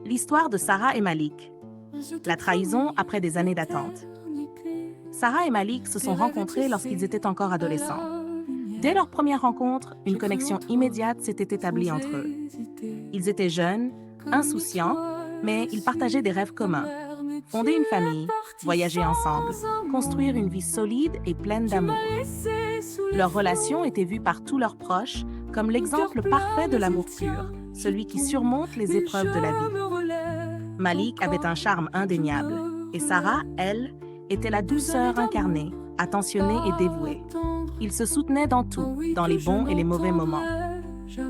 L'histoire de Sarah et Malik. La trahison après des années d'attente. Sarah et Malik se sont rencontrés lorsqu'ils étaient encore adolescents. Dès leur première rencontre, une connexion immédiate s'était établie entre eux. Ils étaient jeunes, insouciants, mais ils partageaient des rêves communs. Fonder une famille, voyager ensemble, construire une vie solide et pleine d'amour. Leur relation était vue par tous leurs proches comme l'exemple parfait de l'amour pur, celui qui surmonte les épreuves de la vie. Malik avait un charme indéniable, et Sarah, elle, était la douceur incarnée, attentionnée et dévouée. Ils se soutenaient dans tout, dans les bons et les mauvais moments.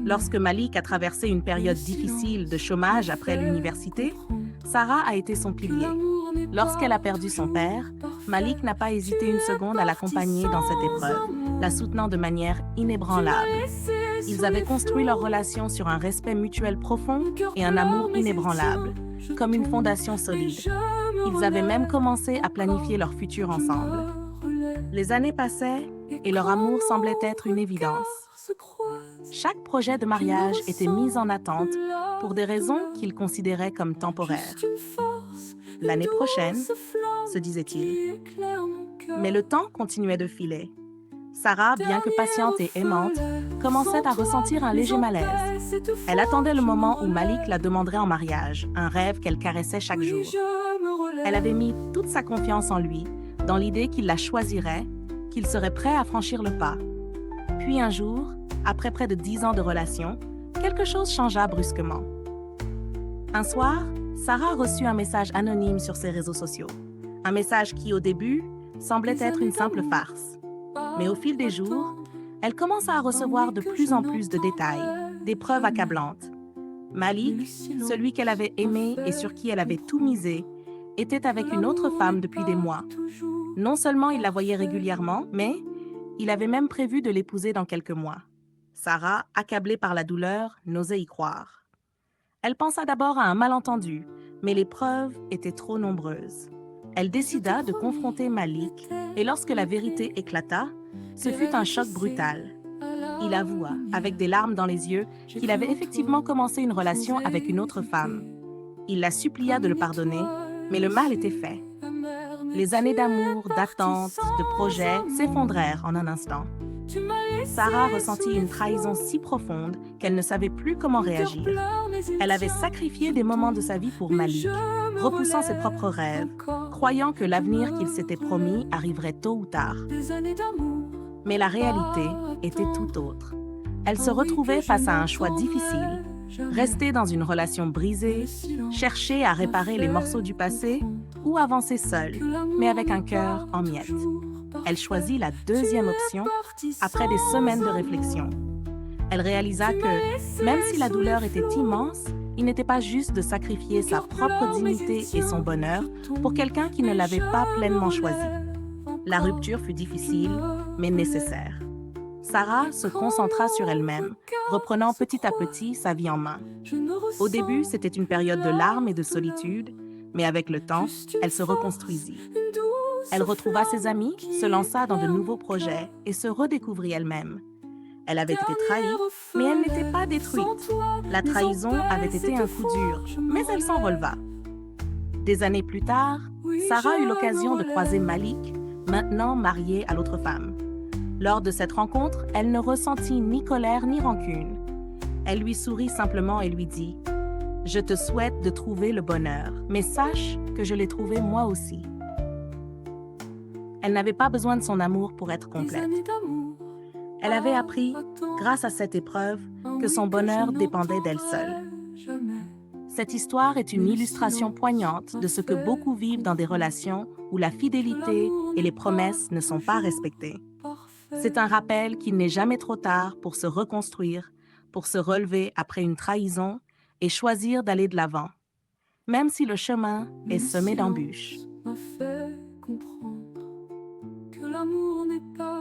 Lorsque Malik a traversé une période difficile de chômage après l'université, Sarah a été son pilier. Lorsqu'elle a perdu son père, Malik n'a pas hésité une seconde à l'accompagner dans cette épreuve, la soutenant de manière inébranlable. Ils avaient construit leur relation sur un respect mutuel profond et un amour inébranlable, comme une fondation solide. Ils avaient même commencé à planifier leur futur ensemble. Les années passaient et leur amour semblait être une évidence. Chaque projet de mariage était mis en attente pour des raisons qu'ils considéraient comme temporaires. L'année prochaine, se disait-il. Mais le temps continuait de filer. Sarah, bien que patiente et aimante, commençait à ressentir un léger malaise. Elle attendait le moment où Malik la demanderait en mariage, un rêve qu'elle caressait chaque jour. Elle avait mis toute sa confiance en lui, dans l'idée qu'il la choisirait, qu'il serait prêt à franchir le pas. Puis un jour, après près de 10 ans de relation, quelque chose changea brusquement. Un soir, Sarah reçut un message anonyme sur ses réseaux sociaux. Un message qui, au début, semblait être une simple farce. Mais au fil des jours, elle commença à recevoir de plus en plus de détails, des preuves accablantes. Malik, celui qu'elle avait aimé et sur qui elle avait tout misé, était avec une autre femme depuis des mois. Non seulement il la voyait régulièrement, mais il avait même prévu de l'épouser dans quelques mois. Sarah, accablée par la douleur, n'osait y croire. Elle pensa d'abord à un malentendu, mais les preuves étaient trop nombreuses. Elle décida de confronter Malik, et lorsque la vérité éclata, ce fut un choc brutal. Il avoua, avec des larmes dans les yeux, qu'il avait effectivement commencé une relation avec une autre femme. Il la supplia de le pardonner, mais le mal était fait. Les années d'amour, d'attente, de projets s'effondrèrent en un instant. Sarah ressentit une trahison si profonde qu'elle ne savait plus comment réagir. Elle avait sacrifié des moments de sa vie pour Malik, repoussant ses propres rêves, croyant que l'avenir qu'il s'était promis arriverait tôt ou tard. Mais la réalité était tout autre. Elle se retrouvait face à un choix difficile: rester dans une relation brisée, chercher à réparer les morceaux du passé ou avancer seule, mais avec un cœur en miettes. Elle choisit la deuxième option après des semaines de réflexion. Elle réalisa que, même si la douleur était immense, il n'était pas juste de sacrifier sa propre dignité et son bonheur pour quelqu'un qui ne l'avait pas pleinement choisi. La rupture fut difficile, mais nécessaire. Sarah se concentra sur elle-même, reprenant petit à petit sa vie en main. Au début, c'était une période de larmes et de solitude, mais avec le temps, elle se reconstruisit. Elle retrouva ses amis, se lança dans de nouveaux projets et se redécouvrit elle-même. Elle avait été trahie, mais elle n'était pas détruite. La trahison avait été un coup dur, mais elle s'en releva. Des années plus tard, Sarah eut l'occasion de croiser Malik, maintenant marié à l'autre femme. Lors de cette rencontre, elle ne ressentit ni colère ni rancune. Elle lui sourit simplement et lui dit: « Je te souhaite de trouver le bonheur, mais sache que je l'ai trouvé moi aussi. » Elle n'avait pas besoin de son amour pour être complète. Elle avait appris, grâce à cette épreuve, que son bonheur dépendait d'elle seule. Cette histoire est une illustration poignante de ce que beaucoup vivent dans des relations où la fidélité et les promesses ne sont pas respectées. C'est un rappel qu'il n'est jamais trop tard pour se reconstruire, pour se relever après une trahison et choisir d'aller de l'avant, même si le chemin est semé d'embûches. L'amour n'est pas